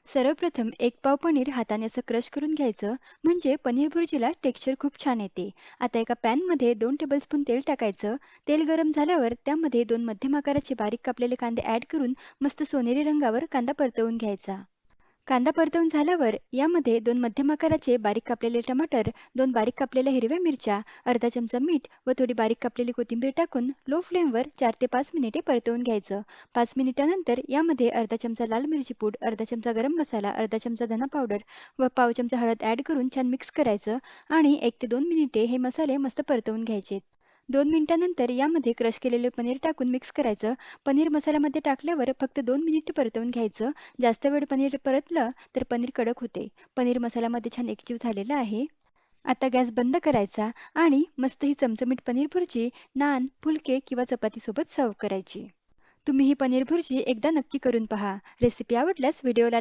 सर्वप्रथम एक पाव पनीर हाताने असं क्रश करून घ्यायचं, म्हणजे पनीर भुर्जीला टेक्स्चर खूप छान येते. आता एका पॅनमध्ये 2 टेबलस्पून तेल टाकायचं. तेल गरम झाल्यावर त्यामध्ये 2 मध्यम आकाराचे बारीक कापलेले कांदे ॲड करून मस्त सोनेरी रंगावर कांदा परतवून घ्यायचा. कांदा परतवून झाल्यावर यामध्ये 2 मध्यम आकाराचे बारीक कापलेले टमाटर, 2 बारीक कापलेल्या हिरव्या मिरच्या, अर्धा चमचा मीठ व थोडी बारीक कापलेली कोथिंबीर टाकून लो फ्लेमवर 4 ते 5 मिनिटे परतवून घ्यायचं. 5 मिनिटानंतर यामध्ये अर्धा चमचा लाल मिरची पूड, अर्धा चमचा गरम मसाला, अर्धा चमचा धना पावडर व पाव चमचा हळद ॲड करून छान मिक्स करायचं आणि 1 ते 2 मिनिटे हे मसाले मस्त परतवून घ्यायचे. 2 मिनिटानंतर यामध्ये क्रश केलेले पनीर टाकून मिक्स करायचं. पनीर मसाल्यामध्ये टाकल्यावर फक्त 2 मिनिटे परतवून घ्यायचं. जास्त वेळ पनीर परतलं तर पनीर कडक होते. पनीर मसाल्यामध्ये छान एकजीव झालेला आहे. आता गॅस बंद करायचा आणि मस्त ही चमचमीत पनीर भुर्जी नान, फुलके किंवा चपातीसोबत सर्व्ह करायची. तुम्ही ही पनीर भुर्जी एकदा नक्की करून पहा. रेसिपी आवडल्यास व्हिडिओला